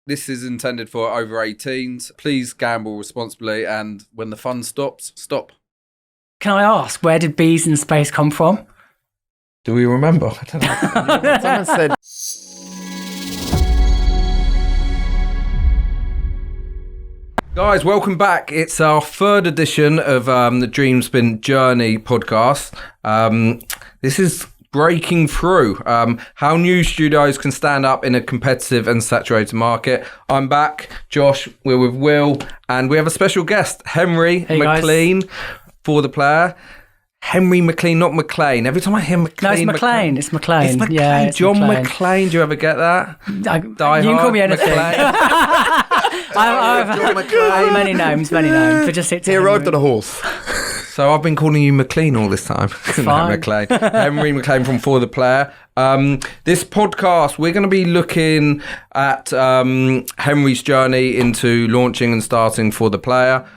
This is intended for over 18s. Please gamble responsibly, and when the fun stops, stop. Can I ask, where did bees in space come from? Do we remember? I don't know. Someone said... Guys, welcome back. It's our third edition of the Dreamspin Journey podcast. This is breaking through how new studios can stand up in a competitive and saturated market. I'm back. Josh, we're with Will, and we have a special guest, Henry McLean, for the player. Henry McLean, not McLean. Every time I hear McLean... No, it's McLean. It's McLean. It's McLean. Yeah, it's John McLean. McLean. Do you ever get that? You can call me anything. I have many names. But just he arrived on a horse. So I've been calling you McLean all this time. No, McLean. Henry McLean from For the Player. This podcast, we're going to be looking at Henry's journey into launching and starting For the Player,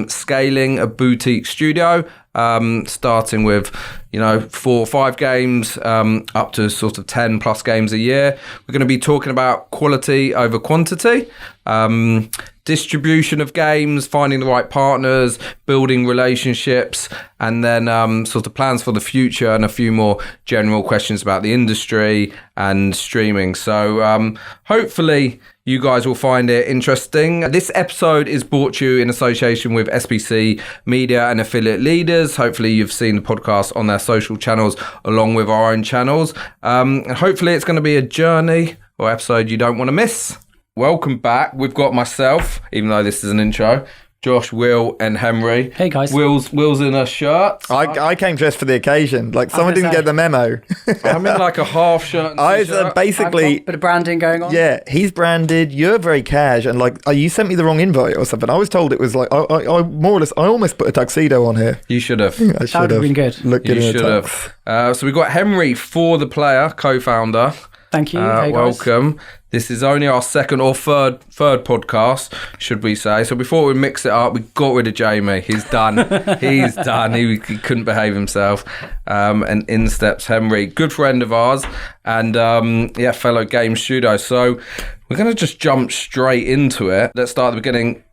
scaling a boutique studio, starting with 4 or 5 games up to sort of 10 plus games a year. We're going to be talking about quality over quantity, distribution of games, finding the right partners, building relationships, and then sort of plans for the future and a few more general questions about the industry and streaming. So hopefully you guys will find it interesting. This episode is brought to you in association with SBC Media and Affiliate Leaders. Hopefully you've seen the podcast on their social channels along with our own channels. And hopefully it's going to be a journey or episode you don't want to miss. Welcome back. We've got myself, even though this is an intro, Josh, Will, and Henry. Hey guys. Will's in a shirt. I came dressed for the occasion. Like someone didn't get the memo. I'm in like a half shirt and t-shirt. Basically, bit of branding going on. Yeah, he's branded. You're very cash, and like you sent me the wrong invite or something. I was told it was like I more or less. I almost put a tuxedo on here. You should have. I should That would have been good. Look good. You should have. So we've got Henry For the Player, co-founder. Thank you. Hey guys. Welcome. This is only our second or third podcast, should we say. So before we mix it up, we got rid of Jamie. He's done. He's done. He couldn't behave himself. And in steps Henry, good friend of ours, and fellow game studio. So we're going to just jump straight into it. Let's start at the beginning.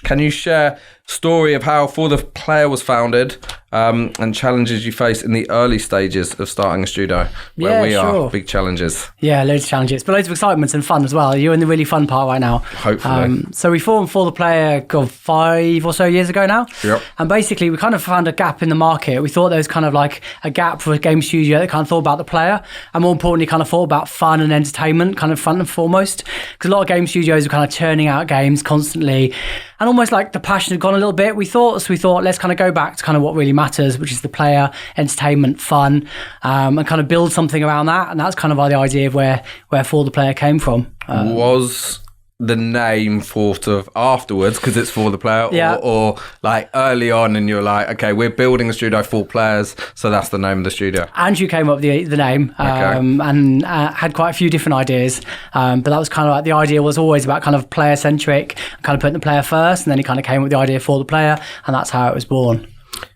Can you share story of how For the Player was founded and challenges you face in the early stages of starting a studio where we are? Big challenges. Yeah, loads of challenges, but loads of excitement and fun as well. You're in the really fun part right now. Hopefully. So we formed For the Player 5 or so years ago now. Yep. And basically we kind of found a gap in the market. We thought there was kind of like a gap for a game studio that kind of thought about the player and more importantly kind of thought about fun and entertainment kind of front and foremost. Because a lot of game studios were kind of churning out games constantly and almost like the passion had gone a little bit, we thought. So we thought, let's kind of go back to kind of what really matters, which is the player, entertainment, fun, and kind of build something around that. And that's kind of the idea of where For the Player came from. Was the name thought of afterwards because it's For the Player, or like early on and you're like, okay, we're building a studio for players, so that's the name of the studio? Andrew came up with the name and had quite a few different ideas, but that was kind of like the idea was always about kind of player centric, kind of putting the player first, and then he kind of came up with the idea For the Player, and that's how it was born.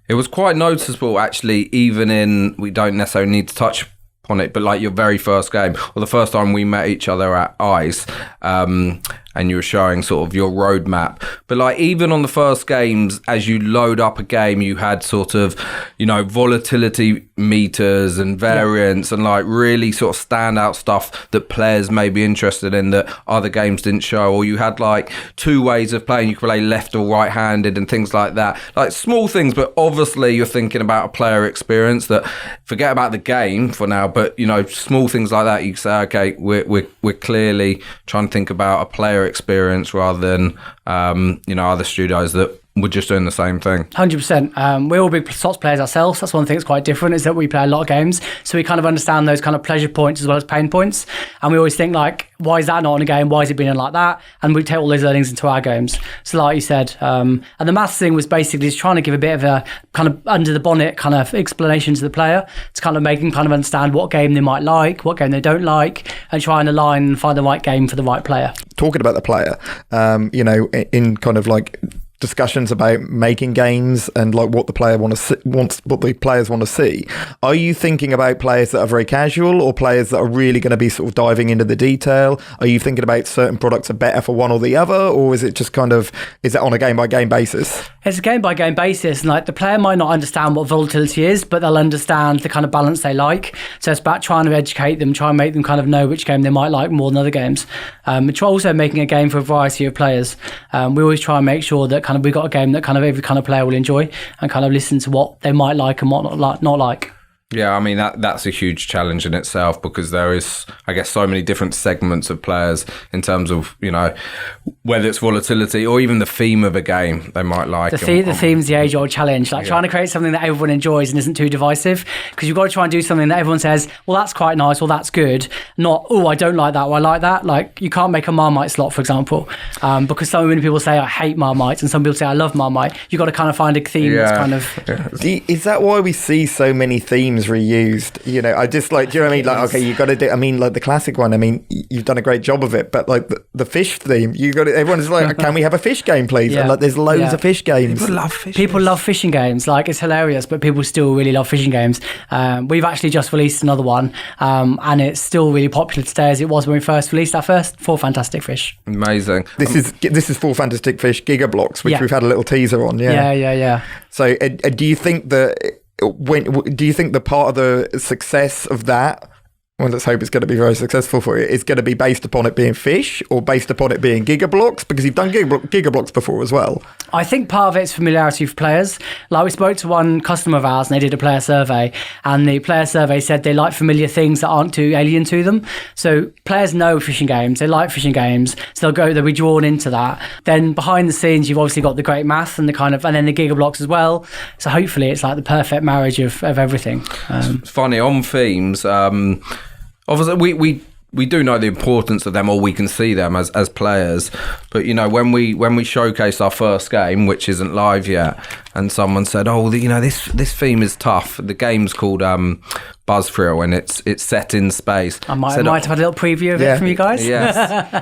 It was quite noticeable actually, even in, we don't necessarily need to touch on it, but like your very first game or the first time we met each other at ICE, and you were showing sort of your roadmap, but like even on the first games, as you load up a game, you had sort of volatility meters and variants and like really sort of standout stuff that players may be interested in that other games didn't show, or you had like 2 ways of playing, you could play left or right handed and things like that, like small things, but obviously you're thinking about a player experience that, forget about the game for now, but small things like that, you say, okay, we're clearly trying to think about a player experience rather than other studios that were just doing the same thing. 100%. We're all big slots players ourselves. That's one thing that's quite different, is that we play a lot of games, so we kind of understand those kind of pleasure points as well as pain points, and we always think like, why is that not in a game? Why is it being like that? And we take all those learnings into our games. So like you said, and the maths thing was basically just trying to give a bit of a kind of under the bonnet kind of explanation to the player to kind of make them kind of understand what game they might like, what game they don't like, and try and align and find the right game for the right player. Talking about the player, in kind of like discussions about making games and like what the player what the players want to see, are you thinking about players that are very casual or players that are really going to be sort of diving into the detail? Are you thinking about certain products are better for one or the other, or is it just kind of, is it on a game by game basis? It's a game by game basis, and like the player might not understand what volatility is, but they'll understand the kind of balance they like. So it's about trying to educate them, try and make them kind of know which game they might like more than other games. And try also making a game for a variety of players. We always try and make sure that kind of we've got a game that kind of every kind of player will enjoy and kind of listen to what they might like and what not like. Yeah, I mean, that's a huge challenge in itself, because there is, I guess, so many different segments of players in terms of, you know, whether it's volatility or even the theme of a game they might like. The theme's the age-old challenge, like trying to create something that everyone enjoys and isn't too divisive, because you've got to try and do something that everyone says, well, that's quite nice, well, that's good, not, oh, I don't like that, or I like that. Like, you can't make a Marmite slot, for example, because so many people say, I hate Marmite, and some people say, I love Marmite. You've got to kind of find a theme that's kind of... Is that why we see so many themes reused? You know, I just like, do you know what I mean? Like, okay, you got to do, I mean, like the classic one, I mean, you've done a great job of it, but like the fish theme, you got to, everyone's like, can we have a fish game, please? And like, there's loads of fish games. People love fishing games. Like, it's hilarious, but people still really love fishing games. We've actually just released another one, and it's still really popular today as it was when we first released our first 4 Fantastic Fish. Amazing. This is 4 Fantastic Fish Giga Blocks, which we've had a little teaser on. Yeah. So do you think that do you think the part of the success of that, well, let's hope it's going to be very successful for you, is going to be based upon it being fish or based upon it being Giga Blocks? Because you've done Giga Blocks before as well. I think part of it's familiarity for players. Like, we spoke to one customer of ours and they did a player survey, and the player survey said they like familiar things that aren't too alien to them. So players know fishing games, they like fishing games, so they'll be drawn into that. Then behind the scenes, you've obviously got the great math and and then the Giga Blocks as well. So hopefully it's like the perfect marriage of everything. It's funny, on themes, obviously, we do know the importance of them, or we can see them as players. But, you know, when we showcase our first game, which isn't live yet, and someone said, "Oh, you know, this theme is tough." The game's called Buzz Thrill, and it's set in space. I might have had a little preview of it from you guys. Yes,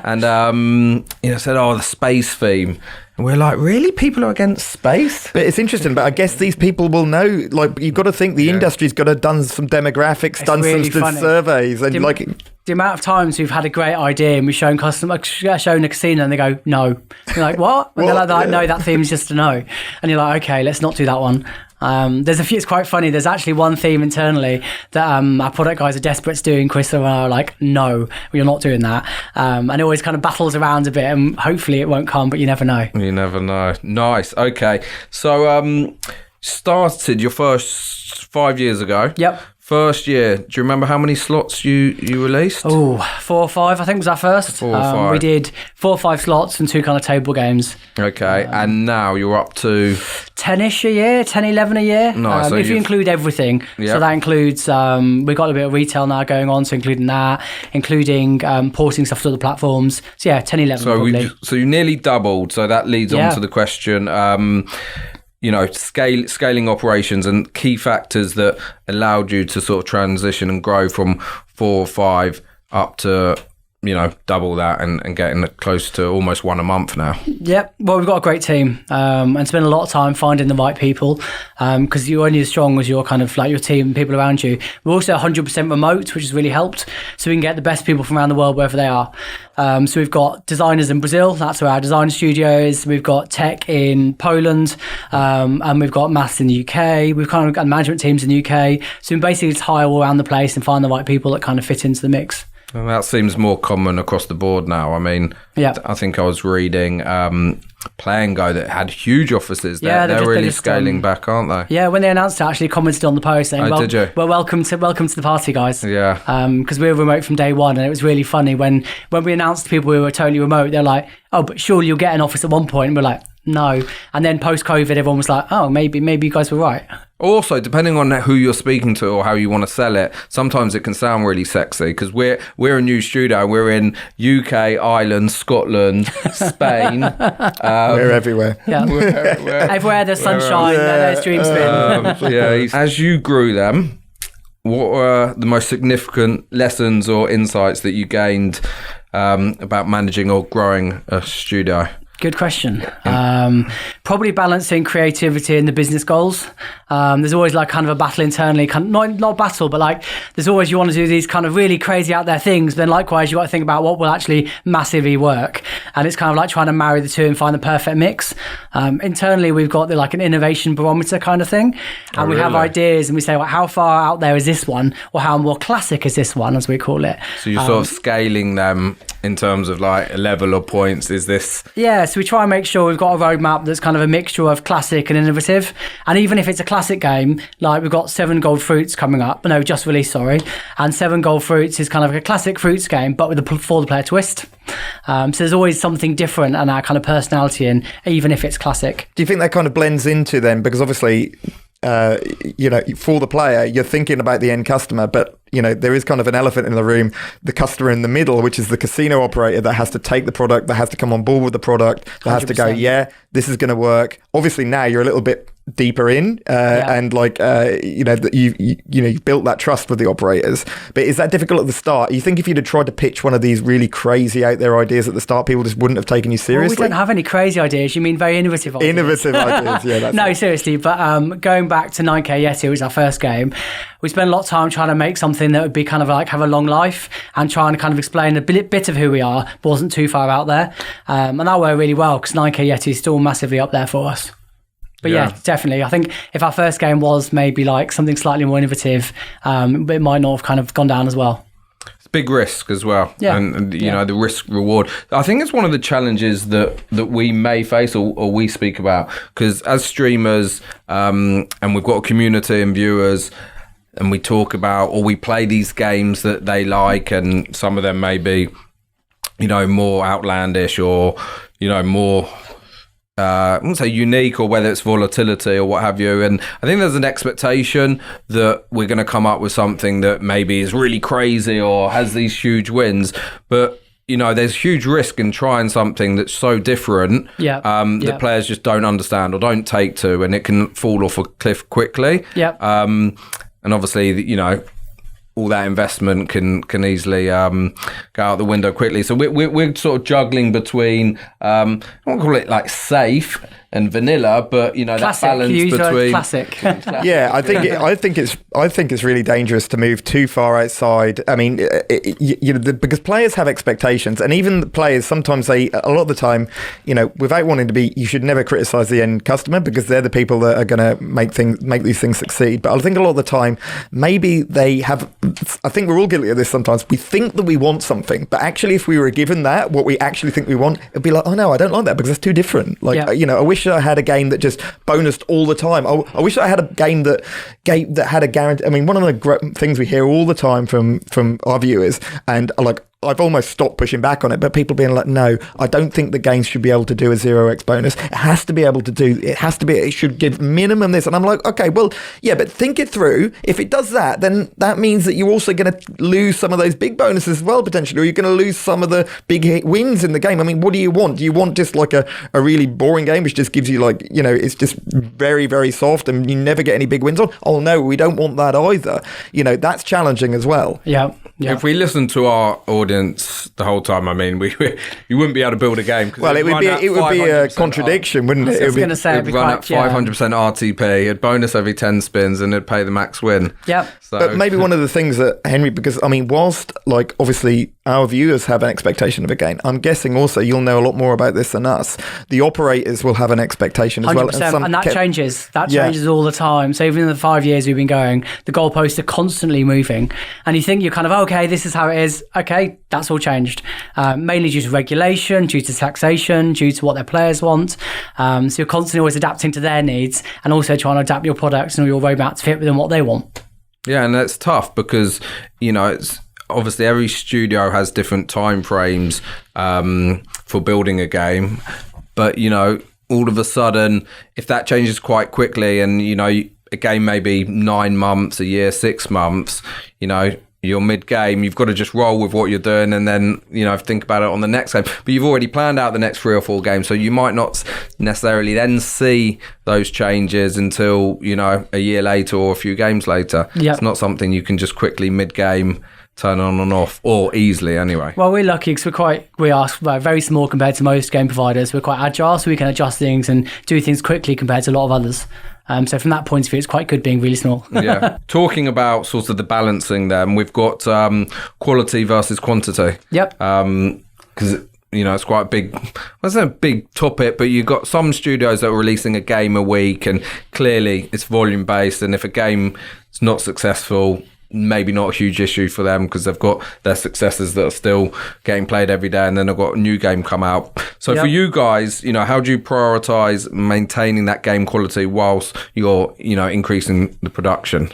and you know, said, "Oh, the space theme." And we're like, really? People are against space? But it's interesting, but I guess these people will know, like, you've got to think the industry's got to have done some demographics, done really some surveys, and the amount of times we've had a great idea and we've shown a casino and they go, no. You're like, what? And they're like, no, that theme's just a no. And you're like, okay, let's not do that one. There's a few, it's quite funny. There's actually one theme internally that our product guys are desperate to do, and Chris and I are like, no, we're not doing that. And it always kind of battles around a bit, and hopefully it won't come, but you never know. You never know. Nice. Okay. So, started your first 5 years ago. Yep. First year, do you remember how many slots you released? Oh, 4 or 5, I think was our first. 4 or 5. We did 4 or 5 slots and 2 kind of table games. Okay, and now you're up to 10-ish a year, 10, 11 a year. Nice. If you include everything. Yep. So that includes, we've got a bit of retail now going on, so including that, including porting stuff to other platforms. So yeah, 10, 11 probably. So you nearly doubled, so that leads on to the question, you know, scaling operations and key factors that allowed you to sort of transition and grow from 4 or 5 up to, you know, double that and getting close to almost 1 a month now. Yep. Well, we've got a great team and spend a lot of time finding the right people, because you're only as strong as your kind of like your team and people around you. We're also 100% remote, which has really helped. So we can get the best people from around the world wherever they are. So we've got designers in Brazil. That's where our design studio is. We've got tech in Poland, and we've got maths in the UK. We've kind of got management teams in the UK. So we basically just hire all around the place and find the right people that kind of fit into the mix. Well, that seems more common across the board now. I mean, I think I was reading Play and Go that had huge offices there. Yeah, they're really scaling back, aren't they? Yeah, when they announced it, I actually commented on the post saying, did you? Well, welcome to the party, guys. Yeah. Because we were remote from day one, and it was really funny when we announced to people we were totally remote. They're like, oh, but surely you'll get an office at one point. And we're like, no. And then post-COVID, everyone was like, oh, maybe you guys were right. Also, depending on who you're speaking to or how you want to sell it, sometimes it can sound really sexy, because we're a new studio. We're in UK, Ireland, Scotland, Spain. We're everywhere. Yeah. Everywhere there's sunshine, there's dream spin. As you grew them, what were the most significant lessons or insights that you gained about managing or growing a studio? Good question. Probably balancing creativity and the business goals. There's always like kind of a battle internally, not battle, but like there's always, you want to do these kind of really crazy out there things. Then likewise, you got to think about what will actually massively work. And it's kind of like trying to marry the two and find the perfect mix. Internally, we've got like an innovation barometer kind of thing. And we have ideas and we say, well, how far out there is this one? Or how more classic is this one, as we call it? So you're sort of scaling them in terms of like a level of points. Is this? Yeah, so we try and make sure we've got a roadmap that's kind of a mixture of classic and innovative. And even if it's a classic game, like we've got 7 Gold Fruits coming up, no, just released, sorry. And 7 Gold Fruits is kind of like a classic fruits game, but with a for the player twist. So there's always something different and our kind of personality in, even if it's classic. Do you think that kind of blends into them? Because obviously, for the player, you're thinking about the end customer, but there is kind of an elephant in the room, the customer in the middle, which is the casino operator that has to take the product, that has to come on board with the product, that 100%. Has to go, yeah, this is going to work. Obviously now you're a little bit deeper in and like you've built that trust with the operators. But is that difficult at the start? You think if you'd have tried to pitch one of these really crazy out there ideas at the start, people just wouldn't have taken you seriously? Well, we don't have any crazy ideas. You mean very innovative ideas? Innovative ideas, yeah. That's no, seriously. But going back to 9K Yeti, it was our first game. We spent a lot of time trying to make something that would be kind of like have a long life and trying to kind of explain a bit of who we are, but wasn't too far out there. And that worked really well because 9K Yeti is still massively up there for us. But yeah, definitely. I think if our first game was maybe like something slightly more innovative, it might not have kind of gone down as well. It's big risk as well. Yeah. And you know, the risk reward. I think it's one of the challenges that we may face or we speak about, because as streamers, and we've got a community and viewers, and we talk about or we play these games that they like, and some of them may be, more outlandish or, more I wouldn't say unique, or whether it's volatility or what have you. And I think there's an expectation that we're going to come up with something that maybe is really crazy or has these huge wins. But, there's huge risk in trying something that's so different that players just don't understand or don't take to, and it can fall off a cliff quickly. Yeah. And obviously, all that investment can easily go out the window quickly. So we're sort of juggling between, I won't call it like safe and vanilla, but classic, that balance between classic. Yeah, I think it's really dangerous to move too far outside. I mean, because players have expectations, and even the players sometimes a lot of the time, without wanting to be, you should never criticize the end customer because they're the people that are going to make these things succeed. But I think a lot of the time, maybe they have. I think we're all guilty of this sometimes. We think that we want something, but actually, if we were given that, what we actually think we want, it'd be like, oh no, I don't like that because it's too different. Like, I wish I had a game that just bonused all the time. I wish I had a game that had a guarantee. I mean, one of the things we hear all the time from our viewers, and I've almost stopped pushing back on it, but people being like, no, I don't think the games should be able to do a 0x bonus. It has to be able to do, it should give minimum this. And I'm like, okay, well, yeah, but think it through. If it does that, then that means that you're also going to lose some of those big bonuses as well, potentially, or you're going to lose some of the big wins in the game. I mean, what do you want? Do you want just like a really boring game, which just gives you it's just very, very soft and you never get any big wins on? Oh no, we don't want that either. That's challenging as well. Yeah. Yeah. If we listen to our audience the whole time, I mean, you wouldn't be able to build a game. Well, it would be a contradiction, wouldn't it? I was going to say it'd run at 500% RTP, it'd bonus every 10 spins, and it'd pay the max win. Yep. So. But maybe one of the things that, Henry, because I mean, whilst obviously our viewers have an expectation of a game, I'm guessing also you'll know a lot more about this than us. The operators will have an expectation as 100%, well, and that changes. That changes all the time. So even in the 5 years we've been going, the goalposts are constantly moving, and you think you're kind of okay, this is how it is. Okay, that's all changed. Mainly due to regulation, due to taxation, due to what their players want. So you're constantly always adapting to their needs and also trying to adapt your products and your roadmap to fit with them what they want. Yeah, and that's tough because, it's obviously every studio has different time frames for building a game. But, all of a sudden, if that changes quite quickly and, a game may be 9 months, a year, 6 months, you're mid-game, you've got to just roll with what you're doing and then, think about it on the next game. But you've already planned out the next 3 or 4 games, so you might not necessarily then see those changes until, a year later or a few games later. Yep. It's not something you can just quickly mid-game turn on and off, or easily anyway? Well, we're lucky because we are very small compared to most game providers. We're quite agile, so we can adjust things and do things quickly compared to a lot of others. So from that point of view, it's quite good being really small. Yeah. Talking about sort of the balancing then, we've got quality versus quantity. Yep. Because, it's quite a big, well, it's not a big topic, but you've got some studios that are releasing a game a week, and clearly it's volume based. And if a game is not successful, maybe not a huge issue for them because they've got their successors that are still getting played every day, and then they've got a new game come out. So for you guys, how do you prioritize maintaining that game quality whilst you're, increasing the production?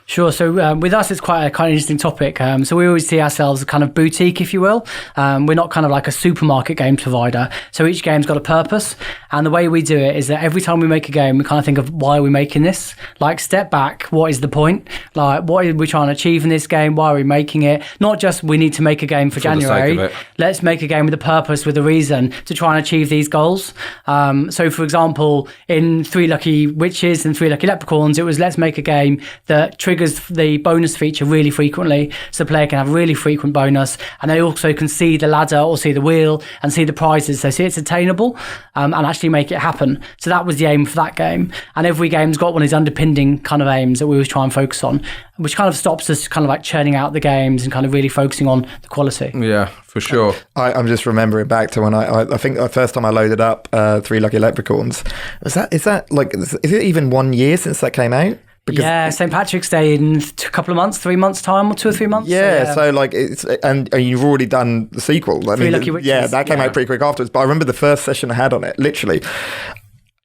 Sure. So with us, it's quite a kind of interesting topic. So we always see ourselves as a kind of boutique, if you will. We're not kind of like a supermarket games provider. So each game's got a purpose. And the way we do it is that every time we make a game, we kind of think of why are we making this? Like, step back. What is the point? Like, what are we trying to achieve in this game? Why are we making it? Not just we need to make a game for January. The sake of it. Let's make a game with a purpose, with a reason to try and achieve these goals. So, for example, in 3 Lucky Witches and 3 Lucky Leprechauns, it was let's make a game that triggers the bonus feature really frequently, so the player can have really frequent bonus, and they also can see the ladder or see the wheel and see the prizes, so see it's attainable, and actually make it happen. So that was the aim for that game, and every game's got one of these underpinning kind of aims that we always try and focus on, which kind of stops us kind of like churning out the games and kind of really focusing on the quality. Yeah, for sure. I'm just remembering back to when I think the first time I loaded up 3 Lucky Leprechauns. Is it even 1 year since that came out? Because St. Patrick's Day in a couple of months, 3 months time, or 2 or 3 months. So like it's and you've already done the sequel. Three Lucky Witches. That came out pretty quick afterwards. But I remember the first session I had on it, literally.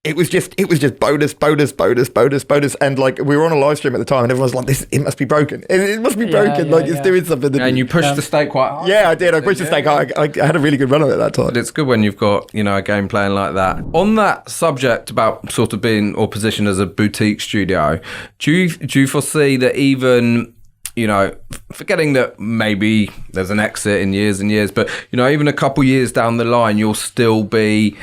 It was just bonus, and like we were on a live stream at the time, and everyone was like, "It must be broken. It must be broken. It's doing something." And you pushed the stake quite hard. Yeah, I did. I pushed the stake hard. I had a really good run of it that time. But it's good when you've got a game playing like that. On that subject about sort of being or positioned as a boutique studio, do you foresee that even forgetting that maybe there's an exit in years and years, but even a couple years down the line, you'll still be.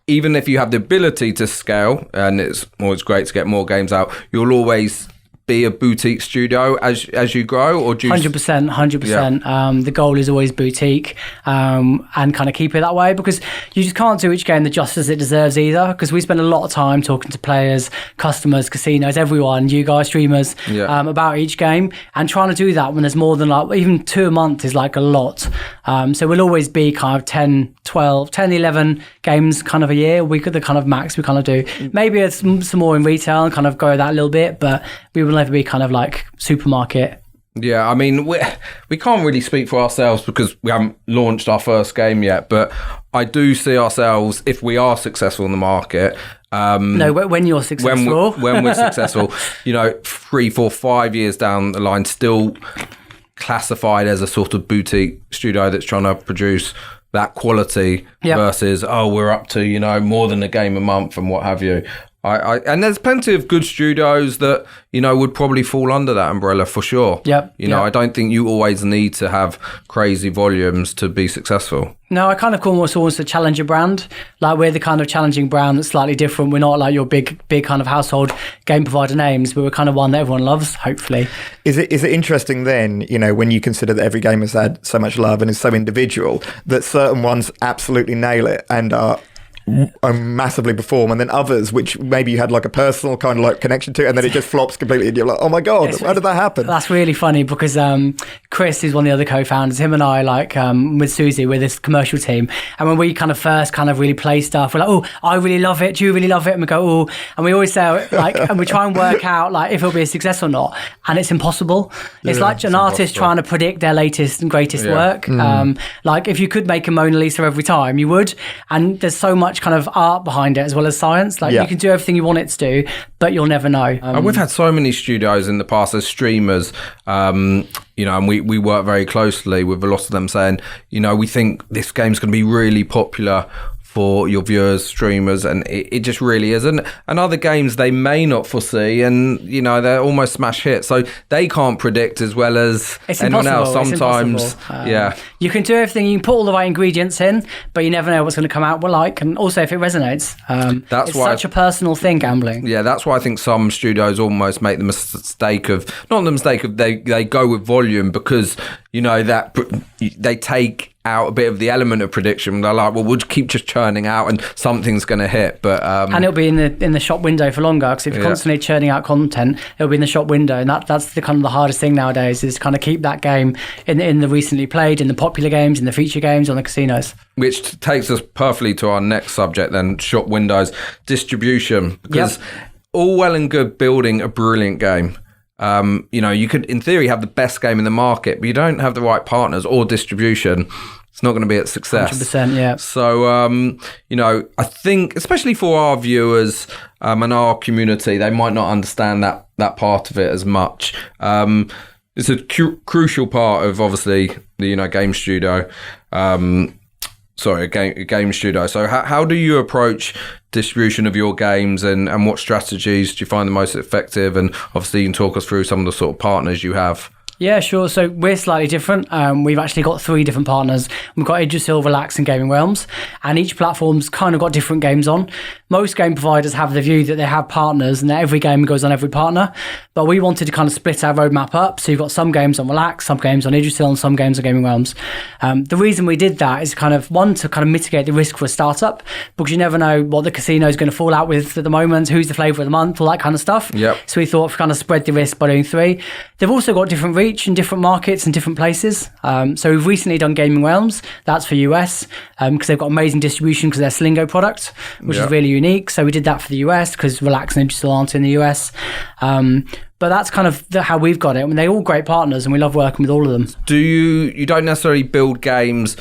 Even if you have the ability to scale, and it's always great to get more games out, you'll always be a boutique studio as you grow, or do you 100%. Yeah. The goal is always boutique, and kind of keep it that way, because you just can't do each game the justice it deserves either, because we spend a lot of time talking to players, customers, casinos, everyone, you guys, streamers, about each game, and trying to do that when there's more than like even 2 a month is like a lot. So we'll always be kind of 10, 11 games kind of a year. We could the kind of max we kind of do. Maybe it's some more in retail and kind of grow that a little bit, but we will never be kind of like supermarket. Yeah, I mean, we can't really speak for ourselves because we haven't launched our first game yet, but I do see ourselves, if we are successful in the market... no, when you're successful. When we're successful, 3, 4, 5 years down the line, still classified as a sort of boutique studio that's trying to produce that quality versus, we're up to, more than a game a month and what have you. And there's plenty of good studios that, would probably fall under that umbrella for sure. I don't think you always need to have crazy volumes to be successful. No, I kind of call us almost a challenger brand. Like, we're the kind of challenging brand that's slightly different. We're not like your big kind of household game provider names, but we're kind of one that everyone loves, hopefully. Is it interesting then, when you consider that every game has had so much love and is so individual, that certain ones absolutely nail it and are massively perform, and then others which maybe you had like a personal kind of like connection to, and then it just flops completely and you're like, oh my god, how did that happen? That's really funny because Chris is one of the other co-founders. Him and I, like with Susie, we're this commercial team, and when we kind of first kind of really play stuff, we're like, oh, I really love it, do you really love it? And we go, oh, and we always say like, and we try and work out like if it'll be a success or not, and it's impossible. It's like an artist trying to predict their latest and greatest work. Like, if you could make a Mona Lisa every time, you would, and there's so much kind of art behind it as well as science. Like, you can do everything you want it to do, but you'll never know. And we've had so many studios in the past as streamers, and we work very closely with a lot of them saying, we think this game's going to be really popular for your viewers, streamers, and it just really isn't. And other games they may not foresee, and they're almost smash hits, so they can't predict as well as anyone else. Sometimes, you can do everything, you can put all the right ingredients in, but you never know what's going to come out like, and also if it resonates. It's such a personal thing, gambling. Yeah, that's why I think some studios almost make the mistake of they go with volume because that they take out a bit of the element of prediction. They're like, well, we'll keep just churning out and something's going to hit. But and it'll be in the shop window for longer, because if you're constantly churning out content, it'll be in the shop window, and that's the kind of the hardest thing nowadays, is kind of keep that game in the recently played, in the popular games, in the feature games, on the casinos. Which takes us perfectly to our next subject then, shop windows, distribution. Because all well and good building a brilliant game. You could, in theory, have the best game in the market, but you don't have the right partners or distribution, it's not going to be a success. 100%, yeah. So, I think, especially for our viewers and our community, they might not understand that part of it as much. It's a crucial part of, obviously, the game studio. A game studio. So how do you approach distribution of your games, and what strategies do you find the most effective? And obviously you can talk us through some of the sort of partners you have. Yeah, sure. So we're slightly different. We've actually got 3 different partners. We've got Idrisil, Relax and Gaming Realms, and each platform's kind of got different games on. Most game providers have the view that they have partners and that every game goes on every partner, but we wanted to kind of split our roadmap up. So you've got some games on Relax, some games on Idrisil, and some games on Gaming Realms. The reason we did that is to mitigate the risk for a startup, because you never know what the casino is going to fall out with at the moment, who's the flavour of the month, all that kind of stuff. Yep. So we thought, kind of spread the risk by doing 3. They've also got different reach in different markets and different places. So we've recently done Gaming Realms. That's for US, because they've got amazing distribution because they're Slingo product, which is really unique. So we did that for the US because Relax and Idrisil aren't in the US. But that's kind of how we've got it. I mean, they're all great partners and we love working with all of them. Do you don't necessarily build games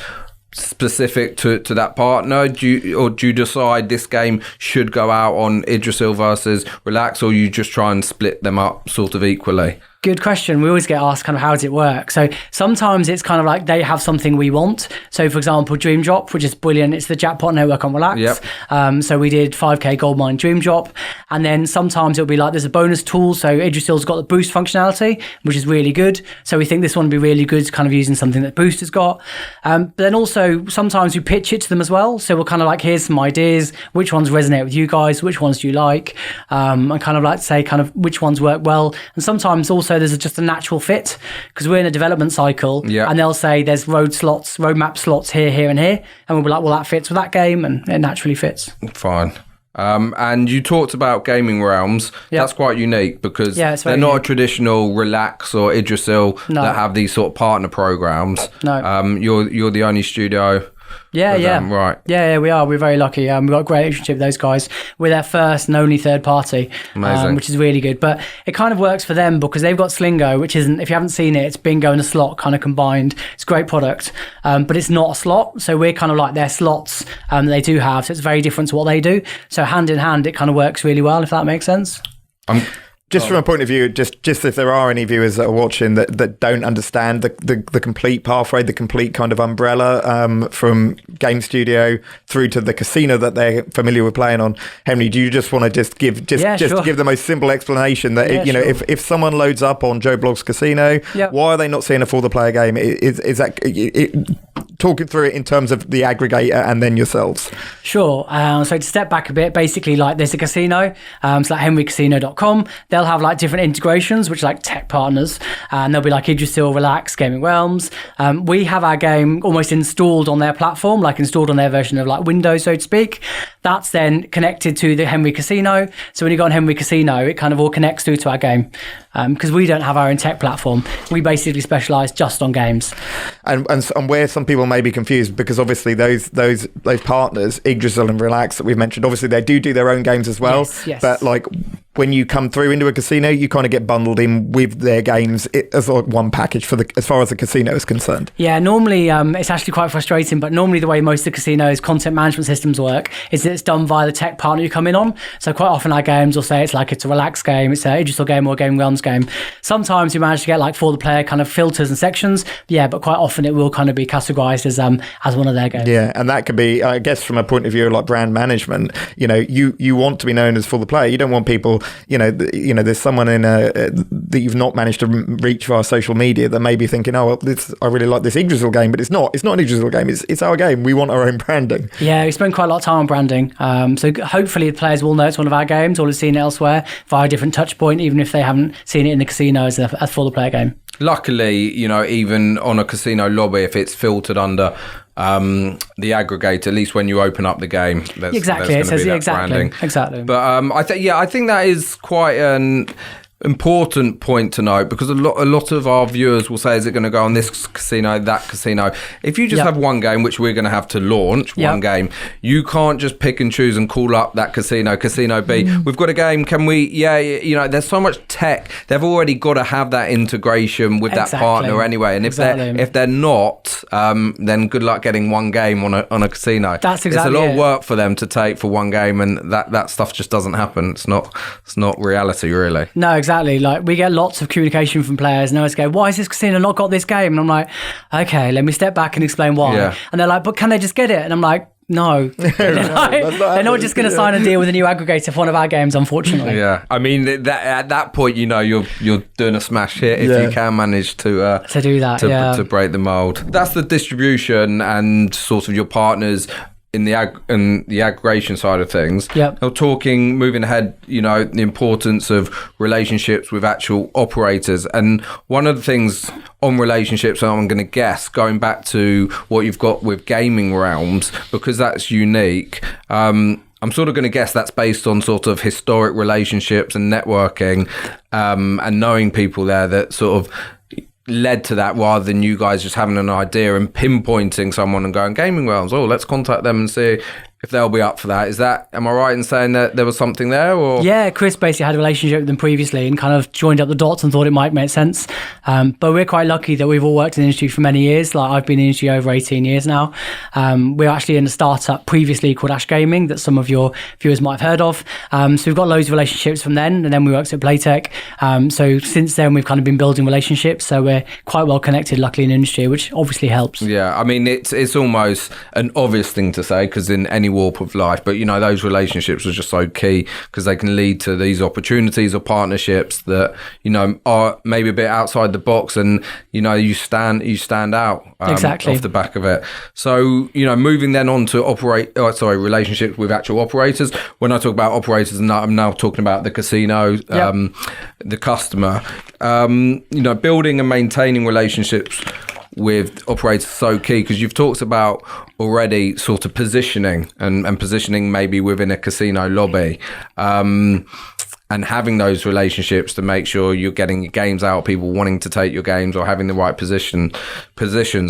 specific to that partner? Do you decide this game should go out on Idrisil versus Relax, or you just try and split them up sort of equally? Good question. We always get asked kind of how does it work? So sometimes it's kind of like they have something we want. So for example, Dream Drop, which is brilliant. It's the jackpot network on Relax. Yep. So we did 5k gold mine Dream Drop. And then sometimes it'll be like there's a bonus tool. So Idrisil's got the boost functionality, which is really good. So we think this one would be really good kind of using something that Boost has got. But then also sometimes we pitch it to them as well. So we'll kind of like, here's some ideas. Which ones resonate with you guys? Which ones do you like? And kind of like say kind of which ones work well. And sometimes also there's just a natural fit, because we're in a development cycle, and they'll say there's roadmap slots here and here, and we'll be like, well, that fits with that game, and it naturally fits. Fine. And you talked about Gaming Realms. That's quite unique, because they're not a traditional Relax or Idrisil that have these sort of partner programs. No. You're the only studio. Right. Yeah, we are. We're very lucky. We've got a great relationship with those guys. We're their first and only third party, which is really good. But it kind of works for them because they've got Slingo, which isn't, if you haven't seen it, it's bingo and a slot kind of combined. It's a great product, but it's not a slot. So we're kind of like their slots that they do have. So it's very different to what they do. So hand in hand, it kind of works really well, if that makes sense. Just from a point of view, just if there are any viewers that are watching that don't understand the complete pathway, the complete kind of umbrella from game studio through to the casino that they're familiar with playing on, Henry, do you just want to give the most simple explanation that if someone loads up on Joe Blogg's Casino, why are they not seeing a for the player game? Is that talking through it in terms of the aggregator and then yourselves? Sure. So to step back a bit, basically like there's a casino, it's like henrycasino.com. They'll have like different integrations, which are like tech partners, and they'll be like Idrisil, Relax, Gaming Realms. We have our game almost installed on their platform, like installed on their version of like Windows, so to speak. That's then connected to the Henry Casino. So when you go on Henry Casino, it kind of all connects through to our game. Because we don't have our own tech platform. We basically specialise just on games. And where some people may be confused, because obviously those partners, Idrisil and Relax that we've mentioned, obviously they do their own games as well. Yes. But like when you come through into a casino, you kind of get bundled in with their games as like one package as far as the casino is concerned. Yeah, normally it's actually quite frustrating, but normally the way most of the casinos' content management systems work is that it's done via the tech partner you come in on. So quite often our games will say it's a Relax game, it's a Idrisil game or a Gaming Realms game. Sometimes we manage to get like for the player kind of filters and sections, but quite often it will kind of be categorized as one of their games. Yeah, and that could be, I guess, from a point of view of like brand management, you want to be known as for the player. You don't want people, there's someone that you've not managed to reach via social media that may be thinking, oh, well, I really like this Idrisil game, but it's not an Idrisil game, it's our game. We want our own branding. Yeah, we spend quite a lot of time on branding. So hopefully the players will know it's one of our games or have seen it elsewhere via a different touch point, even if they haven't seen it in the casino as for the player game. luckily, even on a casino lobby, if it's filtered under the aggregator, at least when you open up the game, there's It gonna says be that exactly. branding. Exactly. But I think that is quite an important point to note, because a lot of our viewers will say, is it going to go on this casino, that casino? If you just have one game, which we're going to have to launch one game, you can't just pick and choose and call up that casino B. We've got a game, can we? There's so much tech. They've already got to have that integration with that partner anyway. And if they're not, then good luck getting one game on a casino. That's exactly it's a lot of work for them to take for one game, and that stuff just doesn't happen. It's not reality, really. No, exactly. Like, we get lots of communication from players, and they always go, "Why has this casino not got this game?" And I'm like, "Okay, let me step back and explain why." Yeah. And they're like, "But can they just get it?" And I'm like, "No, they're not just going to sign a deal with a new aggregator for one of our games, unfortunately." Yeah, I mean, at that point, you're doing a smash hit if you can manage to do that, to break the mold. That's the distribution and sort of your partners in the aggregation side of things. Yep. Now, moving ahead, the importance of relationships with actual operators. And one of the things on relationships, I'm going to guess, going back to what you've got with Gaming Realms, because that's unique, I'm sort of going to guess that's based on sort of historic relationships and networking, and knowing people there that sort of led to that, rather than you guys just having an idea and pinpointing someone and going, Gaming Realms, let's contact them and see if they'll be up for that. Am I right in saying that there was something there? Or yeah, Chris basically had a relationship with them previously and kind of joined up the dots and thought it might make sense. But we're quite lucky that we've all worked in the industry for many years. Like, I've been in the industry over 18 years now. We're actually in a startup previously called Ash Gaming that some of your viewers might have heard of. So we've got loads of relationships from then, and then we worked at Playtech. So since then, we've kind of been building relationships. So we're quite well connected, luckily, in the industry, which obviously helps. Yeah, I mean, it's almost an obvious thing to say, because in any warp of life, but those relationships are just so key, because they can lead to these opportunities or partnerships that are maybe a bit outside the box, and you stand out exactly off the back of it. So moving then on to relationships with actual operators. When I talk about operators, and I'm now talking about the casino, the customer. Building and maintaining relationships with operators so key, because you've talked about already sort of positioning and positioning maybe within a casino lobby, and having those relationships to make sure you're getting your games out, people wanting to take your games or having the right position.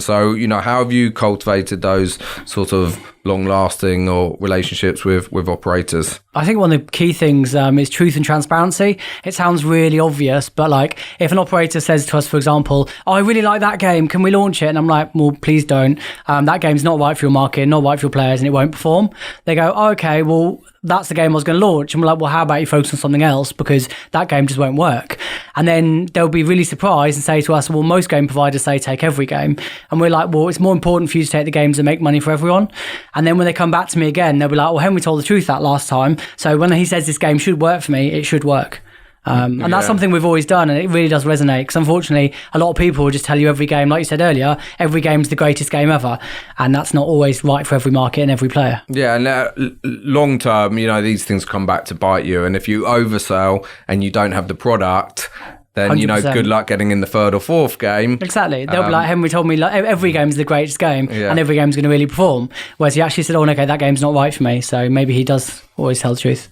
So, how have you cultivated those sort of long-lasting or relationships with operators? I think one of the key things is truth and transparency. It sounds really obvious, but like, if an operator says to us, for example, I really like that game, can we launch it? And I'm like, well, please don't. That game's not right for your market, not right for your players, and it won't perform. They go, okay, well, that's the game I was going to launch. And we're like, well, how about you focus on something else, because that game just won't work. And then they'll be really surprised and say to us, well, most game providers say take every game. And we're like, well, it's more important for you to take the games that make money for everyone. And then when they come back to me again, they'll be like, well, Henry told the truth that last time. So when he says this game should work for me, it should work. And that's something we've always done, and it really does resonate, because unfortunately a lot of people will just tell you every game, like you said earlier, every game's the greatest game ever, and that's not always right for every market and every player. Yeah, and long term, these things come back to bite you, and if you oversell and you don't have the product, then 100%. Good luck getting in the third or fourth game. Exactly. They'll be like, Henry told me like, every game's the greatest game, and every game's going to really perform, whereas he actually said, okay, that game's not right for me. So maybe he does always tell the truth.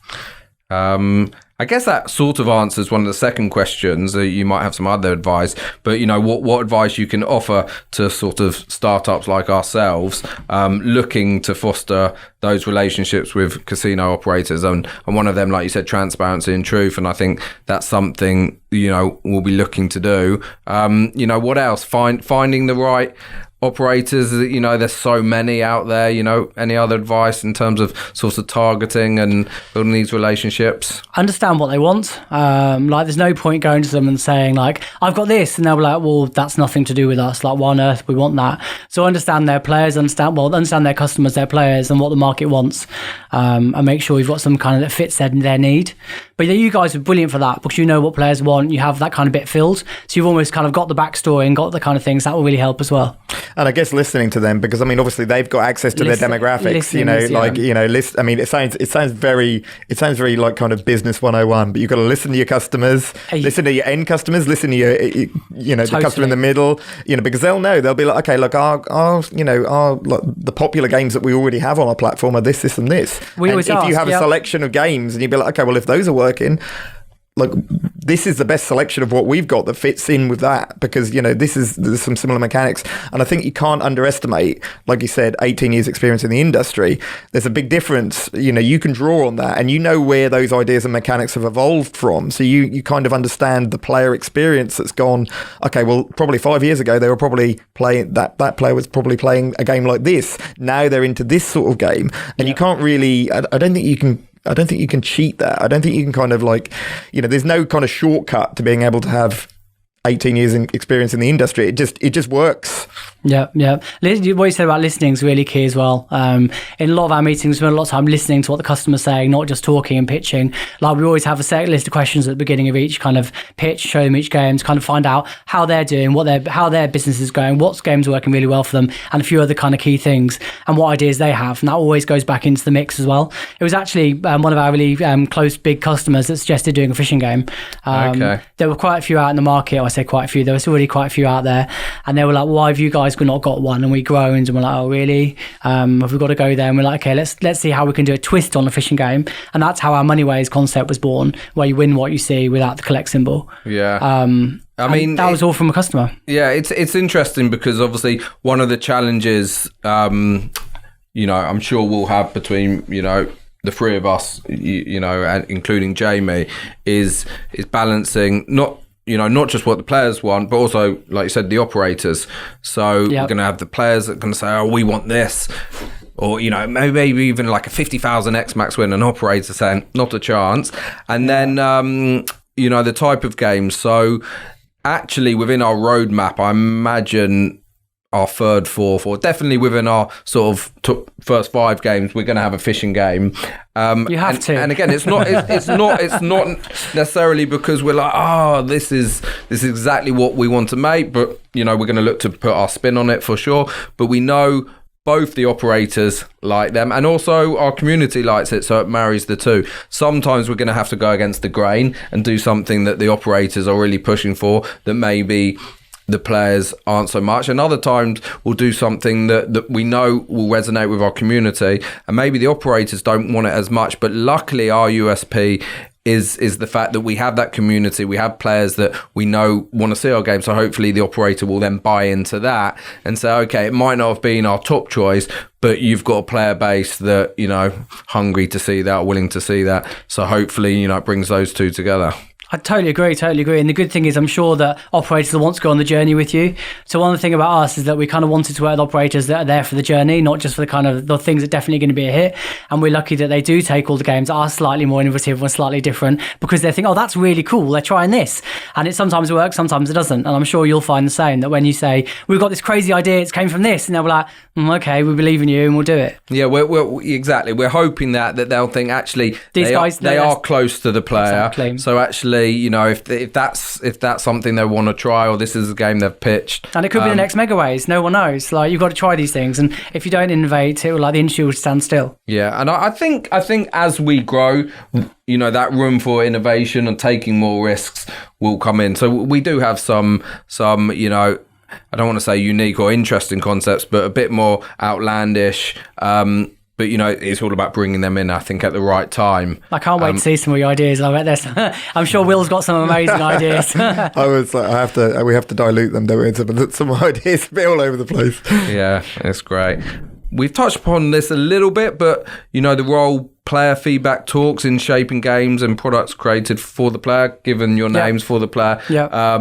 I guess that sort of answers one of the second questions. You might have some other advice, but what advice you can offer to sort of startups like ourselves, looking to foster those relationships with casino operators, and one of them, like you said, transparency and truth. And I think that's something we'll be looking to do. What else? Finding the right operators. There's so many out there. Any other advice in terms of sort of targeting and building these relationships? Understand what they want. Like, there's no point going to them and saying like, I've got this, and they'll be like, well, that's nothing to do with us. Like, why on earth we want that? So understand their players, understand their customers, their players, and what the market wants, and make sure you've got some kind of that fits their need. But you guys are brilliant for that because you know what players want. You have that kind of bit filled. So you've almost kind of got the backstory and got the kind of things that will really help as well. And I guess listening to them, because I mean, obviously they've got access to their demographics. I mean, it sounds very like kind of business 101. But you've got to listen to your customers, listen to your end customers, listen to your the customer in the middle. Because they'll know, they'll be like, okay, look, our the popular games that we already have on our platform are this, and this. If you have a selection of games, and you'd be like, okay, well, if those are working, like this is the best selection of what we've got that fits in with that, because there's some similar mechanics. And I think you can't underestimate, like you said, 18 years experience in the industry. There's a big difference. You can draw on that, and where those ideas and mechanics have evolved from. So you kind of understand the player experience that's gone, okay, well, probably 5 years ago they were probably playing that player was probably playing a game like this. Now they're into this sort of game, and you can't really, I don't think you can cheat that. I don't think you can kind of there's no kind of shortcut to being able to have 18 years in experience in the industry. It just works. Yeah. What you said about listening is really key as well. In a lot of our meetings, we spend a lot of time listening to what the customer's saying, not just talking and pitching. Like we always have a set list of questions at the beginning of each kind of pitch, show them each game to kind of find out how they're doing, how their business is going, what games are working really well for them, and a few other kind of key things, and what ideas they have. And that always goes back into the mix as well. It was actually one of our really close big customers that suggested doing a fishing game. Okay. There were quite a few out in the market. I say quite a few. There was already quite a few out there, and they were like, "Why have you guys not got one?" And we groaned and we're like, "Oh, really? Have we got to go there?" And we're like, "Okay, let's see how we can do a twist on a fishing game." And that's how our Moneyways concept was born, where you win what you see without the collect symbol. Yeah. I mean, that was all from a customer. Yeah, it's interesting because obviously one of the challenges, I'm sure we'll have between the three of us, and including Jamie, is balancing not just what the players want, but also, like you said, the operators. So we're going to have the players that can say, "Oh, we want this," or maybe even like a 50,000 X-Max win, an operator saying, "Not a chance." And then the type of games. So actually, within our roadmap, I imagine our third, fourth, or definitely within our sort of first 5 games, we're going to have a fishing game. You have to. And again, it's not necessarily because we're like, this is exactly what we want to make, but we're going to look to put our spin on it for sure. But we know both the operators like them and also our community likes it, so it marries the two. Sometimes we're going to have to go against the grain and do something that the operators are really pushing for that maybe the players aren't so much, and other times we'll do something that we know will resonate with our community, and maybe the operators don't want it as much. But luckily our USP is the fact that we have that community, we have players that we know want to see our game, so hopefully the operator will then buy into that and say, okay, it might not have been our top choice, but you've got a player base that hungry to see that, willing to see that, so hopefully it brings those two together. I totally agree. And the good thing is I'm sure that operators will want to go on the journey with you. So one of the things about us is that we kind of wanted to work with operators that are there for the journey, not just for the kind of the things that are definitely going to be a hit. And we're lucky that they do take all the games that are slightly more innovative or slightly different, because they think, oh, that's really cool, they're trying this. And it sometimes works, sometimes it doesn't. And I'm sure you'll find the same, that when you say, we've got this crazy idea, it came from this, and they'll be like, okay, we believe in you and we'll do it. Yeah, we're exactly. We're hoping that they'll think, actually, they are close to the player. Exactly. So actually, if that's something they want to try, or this is a game they've pitched, and it could be the next Megaways, no one knows. Like, you've got to try these things, and if you don't innovate, it will, the industry will stand still. Yeah, and I think as we grow, that room for innovation and taking more risks will come in. So we do have some I don't want to say unique or interesting concepts, but a bit more outlandish. But, it's all about bringing them in, I think, at the right time. I can't wait to see some of your ideas. I bet there's. I'm sure Will's got some amazing ideas. I was like, we have to dilute them, don't we? Some ideas a bit all over the place. Yeah, it's great. We've touched upon this a little bit, but, the role player feedback talks in shaping games and products created for the player, given your names for the player. Yeah.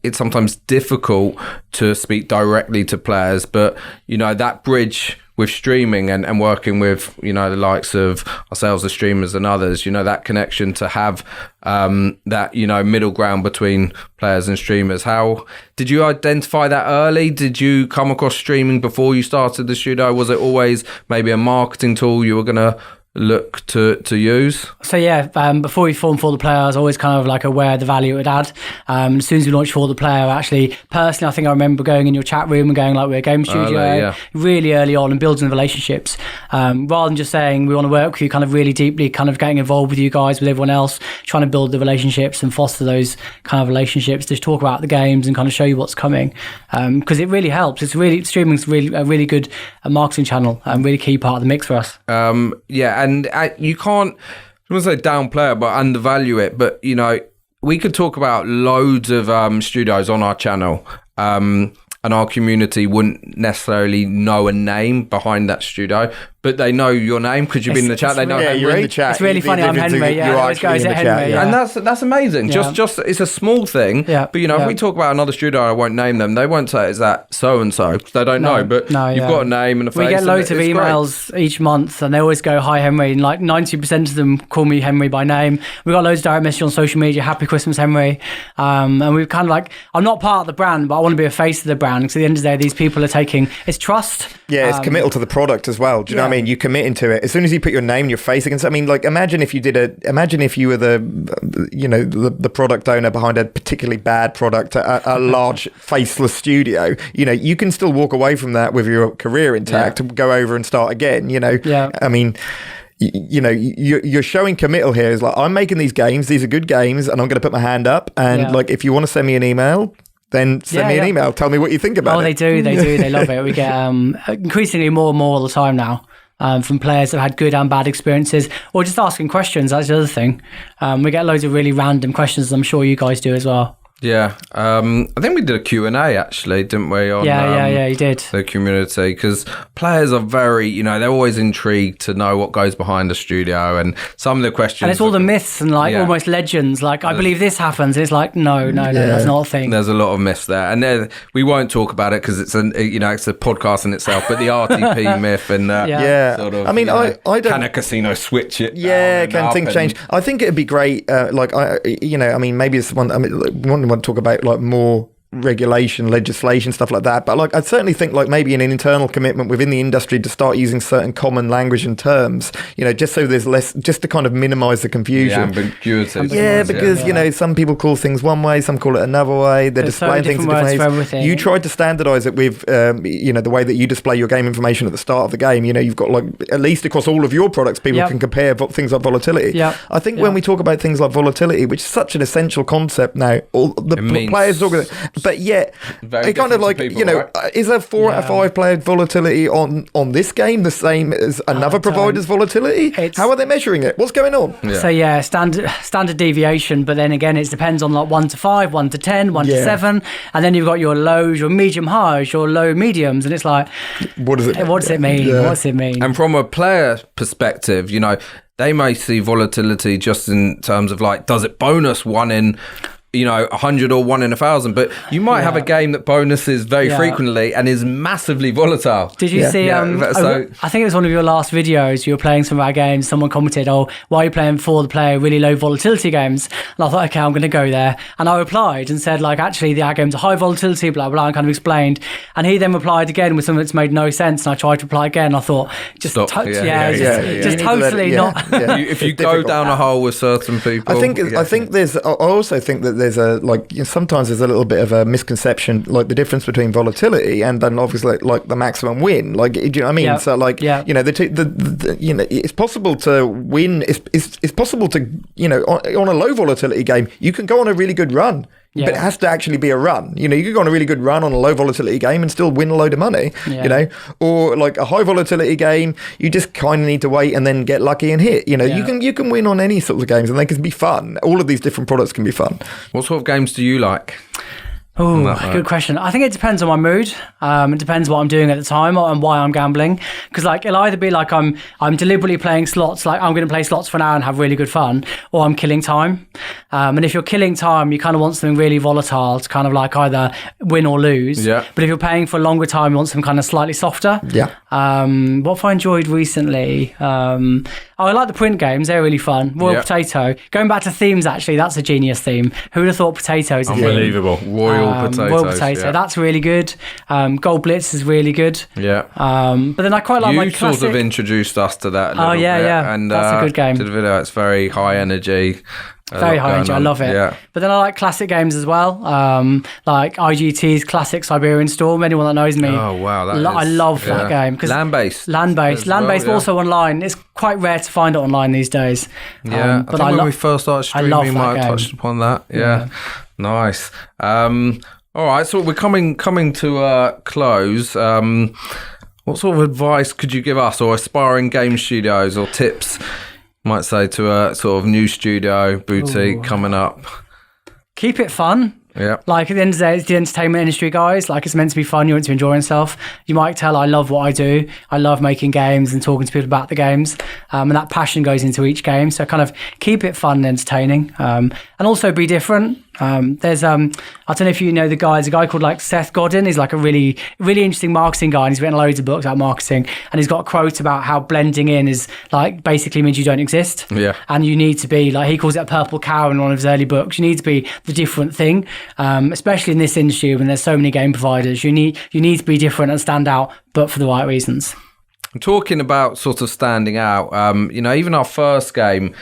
It's sometimes difficult to speak directly to players, but, that bridge with streaming and working with, the likes of ourselves, the streamers and others, that connection to have that, middle ground between players and streamers. How did you identify that early? Did you come across streaming before you started the studio? Was it always maybe a marketing tool you were going to look to use? So yeah, before we formed For the Player, I was always kind of like aware of the value it would add. As soon as we launched For the Player, actually, personally, I think I remember going in your chat room and going like, we're a game studio, really early on, and building relationships. Rather than just saying we want to work with you, kind of really deeply, kind of getting involved with you guys, with everyone else, trying to build the relationships and foster those kind of relationships, just talk about the games and kind of show you what's coming. Because it really helps. Streaming's really a really good marketing channel and really key part of the mix for us. And you can't, I wouldn't say downplay it, but undervalue it. But, you know, we could talk about loads of studios on our channel, and our community wouldn't necessarily know a name behind that studio, but they know your name because you've been in the chat. They know Henry. You're in the chat. It's really funny. I'm Henry. Yeah, always goes at Henry. And that's amazing. Yeah. Just it's a small thing. Yeah. But you know, if we talk about another studio, I won't name them. They won't say is that so and so because they don't know. But you've got a name and a face. We get loads of emails each month, and they always go, "Hi Henry," and like 90% of them call me Henry by name. We got loads of direct messages on social media. Happy Christmas, Henry. And we've kind of like, I'm not part of the brand, but I want to be a face of the brand because at the end of the day, these people are taking it's trust. Yeah, it's committal to the product as well. Do you know what I mean? You commit into it. As soon as you put your name and your face against it, I mean, like, imagine if you were the product owner behind a particularly bad product, a large faceless studio, you know, you can still walk away from that with your career intact, go over and start again, you know? Yeah. I mean, you know, you're showing committal here. It's like, I'm making these games, these are good games, and I'm going to put my hand up. And like, if you want to send me an email, then send me an email. Tell me what you think about it. Oh, they do. They love it. We get increasingly more and more all the time now. From players that have had good and bad experiences, or just asking questions. That's the other thing. We get loads of really random questions. I'm sure you guys do as well. Yeah, I think we did a Q&A actually, didn't we? On, you did. The community, because players are very, you know, they're always intrigued to know what goes behind a studio, and some of the questions. And it's all the myths and like almost legends. Like, I believe this happens. It's like, no, that's not a thing. There's a lot of myths there, and we won't talk about it because it's it's a podcast in itself. But the RTP myth and sort of, I mean, I don't. Can a casino switch it? Yeah, can things change? I think it'd be great. Maybe it's one. I mean, want to talk about like more regulation, legislation, stuff like that, but like I certainly think like maybe an internal commitment within the industry to start using certain common language and terms, you know, just so there's less, just to kind of minimize the confusion. Because you know, some people call things one way, some call it another way. They're displaying things in different ways. You tried to standardize it with the way that you display your game information at the start of the game. You know, you've got like, at least across all of your products, people can compare things like volatility. I think when we talk about things like volatility, which is such an essential concept now, all the players talk about it. But yet, it kind of like, people, you know, right? Is a 4 out of 5 player volatility on this game the same as another provider's volatility? How are they measuring it? What's going on? So standard deviation, but then again, it depends on like 1 to 5, 1 to 10, 1 to 7, and then you've got your lows, your medium highs, your low mediums, and it's like, what does it mean? What's it mean? And from a player perspective, you know, they may see volatility just in terms of like, does it bonus 1 in 100 or 1 in 1,000, but you might have a game that bonuses very frequently and is massively volatile. Did you see? I think it was one of your last videos. You were playing some of our games. Someone commented, "Oh, why are you playing For the Player really low volatility games?" And I thought, okay, I'm going to go there. And I replied and said, like, actually, our games are high volatility, blah blah. And kind of explained. And he then replied again with something that's made no sense. And I tried to reply again. I thought, just totally not. If you go down a hole with certain people, I think there's. I also think that there's a sometimes there's a little bit of a misconception, like the difference between volatility and then obviously like the maximum win. Like, do you know what I mean? So like, you know, it's possible to win. It's possible to, you know, on a low volatility game, you can go on a really good run. But it has to actually be a run. You know, you can go on a really good run on a low volatility game and still win a load of money, you know, or like a high volatility game, you just kind of need to wait and then get lucky and hit. You know, you can win on any sorts of games and they can be fun. All of these different products can be fun. What sort of games do you like? Oh, good question. I think it depends on my mood. It depends what I'm doing at the time and why I'm gambling. Because like it'll either be like I'm deliberately playing slots, like I'm going to play slots for an hour and have really good fun, or I'm killing time. And if you're killing time, you kind of want something really volatile to kind of like either win or lose. Yeah. But if you're paying for a longer time, you want something kind of slightly softer. Yeah. What have I enjoyed recently? I like the print games. They're really fun. Royal Potato. Going back to themes, actually, that's a genius theme. Who would have thought potatoes? Unbelievable. Royal Royal Potatoes, yeah. That's really good. Gold Blitz is really good. Yeah. But then I quite like my You classic. sort of introduced us to that. A little bit, yeah. And, That's a good game. To the video, it's very high energy. Very high energy. I love it. Yeah. But then I like classic games as well, like IGT's classic Siberian Storm. Anyone that knows me, Oh wow, I love that game. Land-based. Land-based, but also online. It's quite rare to find it online these days. Yeah, but I think when we first started streaming, love we that might have game. touched upon that. Yeah. Nice. All right, so we're coming to a close. What sort of advice could you give us, or aspiring game studios, or tips, you might say, to a sort of new studio boutique coming up? Keep it fun. Yeah. Like at the end of the day, it's the entertainment industry, guys. Like it's meant to be fun. You want to enjoy yourself. You might tell I love what I do. I love making games and talking to people about the games. And that passion goes into each game. So kind of keep it fun and entertaining. And also be different. There's I don't know if you know the guy. There's a guy called like Seth Godin. He's like a really interesting marketing guy, and he's written loads of books about marketing. And he's got a quote about how blending in is like basically means you don't exist. Yeah. And you need to be like, he calls it a purple cow in one of his early books. You need to be the different thing, especially in this industry when there's so many game providers. You need to be different and stand out, but for the right reasons. Talking about sort of standing out, even our first game,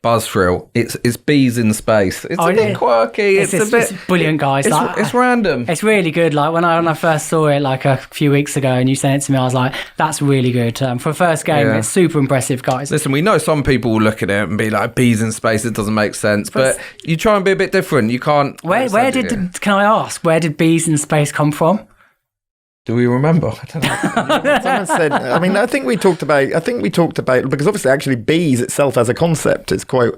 Buzzthrill, it's bees in space. It's a bit quirky. It's a bit brilliant, guys. It's random. It's really good. Like when I first saw it like a few weeks ago, and you sent it to me, I was like, "That's really good for a first game." Yeah. It's super impressive, guys. Listen, we know some people will look at it and be like, "Bees in space, it doesn't make sense." But you try and be a bit different. You can't. Can I ask, where did bees in space come from? Do we remember? I don't know. Someone said, I think we talked about, because obviously actually bees itself as a concept is quite,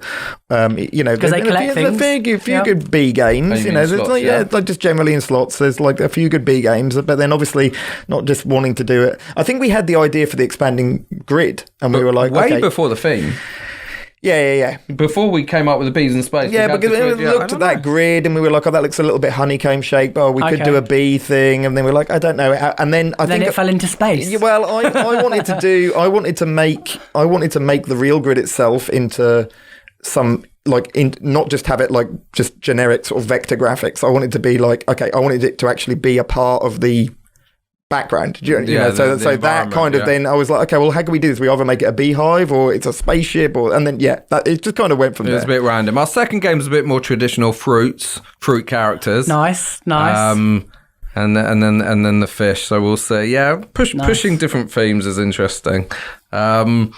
because they collect things. A few good bee games, slots, like just generally in slots, there's like a few good bee games, but then obviously not just wanting to do it. I think we had the idea for the expanding grid, and we were like, way before the theme. Yeah. Before we came up with the bees in space. Yeah, because we looked at that grid and we were like, oh, that looks a little bit honeycomb shaped. Oh, we could do a bee thing. And then we were like, I don't know. And then I think it fell into space. Yeah, well, I wanted to make the real grid itself into some not just have it like just generic sort of vector graphics. I wanted to be like, okay, I wanted it to actually be a part of the background, so that kind of then I was like, okay, well, how can we do this? We either make it a beehive or it's a spaceship, and then it just kind of went from there. It was a bit random. Our second game was a bit more traditional, fruit characters. Nice. And then the fish. So we'll see. Yeah, pushing different themes is interesting. So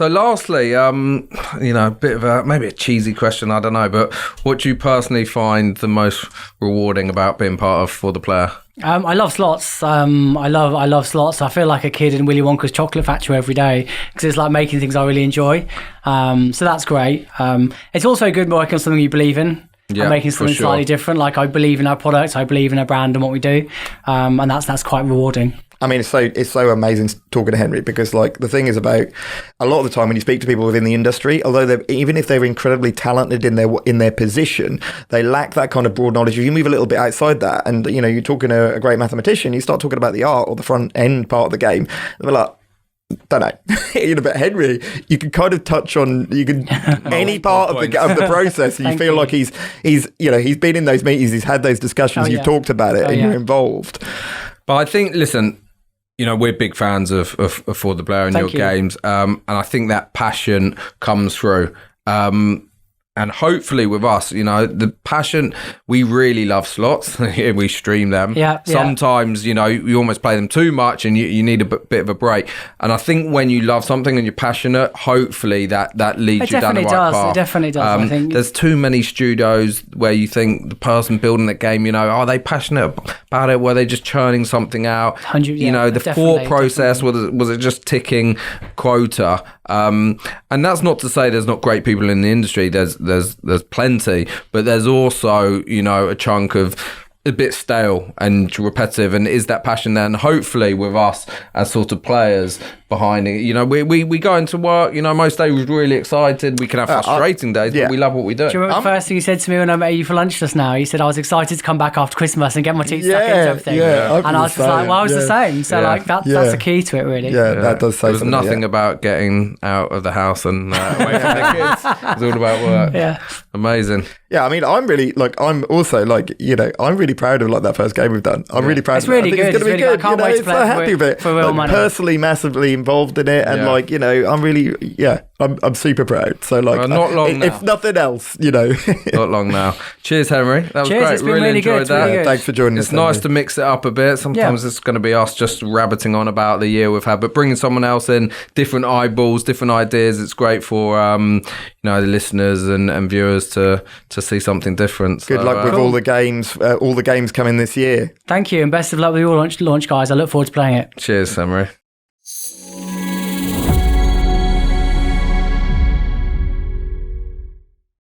lastly, a bit of maybe a cheesy question, I don't know, but what do you personally find the most rewarding about being part of For the Player? I love slots. I love slots. I feel like a kid in Willy Wonka's chocolate factory every day because it's like making things I really enjoy. So that's great. It's also good working on something you believe in. And making something slightly different. Like I believe in our product, I believe in our brand and what we do, and that's quite rewarding. I mean, it's so amazing talking to Henry because, like, the thing is about a lot of the time when you speak to people within the industry, although even if they're incredibly talented in their position, they lack that kind of broad knowledge. If you move a little bit outside that, and you're talking to a great mathematician, you start talking about the art or the front end part of the game, they're like, don't know, but Henry, you can kind of touch on any part of the process, and you feel like he's been in those meetings, he's had those discussions, you've talked about it, and you're involved. But I think, listen, we're big fans of For the Player and your games, and I think that passion comes through. And hopefully with us, the passion, we really love slots. We stream them. Yeah. Sometimes, you almost play them too much and you need a bit of a break. And I think when you love something and you're passionate, hopefully that leads you down the right path. It definitely does. I think there's too many studios where you think the person building that game, are they passionate about it? Were they just churning something out? The thought process, was it just ticking quota? And that's not to say there's not great people in the industry. There's plenty, but there's also a chunk of a bit stale and repetitive. And is that passion there? And hopefully with us as sort of players behind it, we go into work, most days we're really excited. We can have frustrating days, but we love what we do. Do you remember the first thing you said to me when I met you for lunch just now? You said I was excited to come back after Christmas and get my teeth stuck into everything. And I was just like, well, I was the same. So that's the key to it, really. That does say There was nothing about getting out of the house and away from the kids. It was all about work. Yeah. Amazing. Yeah, I mean, I'm really proud of like that first game we've done. I'm really proud It's of it. really I think good. it's going to be good. I can't wait to So play it happy with it. for real money. Personally, massively involved in it, and like, you know, I'm really, I'm super proud. So like, not long if nothing else, you know. Not long now. Cheers, Henry. That was Cheers, great. it's been really good. enjoyed It's that. really good. Thanks for joining us. It's nice to mix it up a bit. Sometimes it's going to be us just rabbiting on about the year we've had, but bringing someone else in, different eyeballs, different ideas. It's great for the listeners and viewers to see something different. Good luck with all the games coming this year. Thank you, and best of luck with your launch, guys. I look forward to playing it. Cheers, Henry.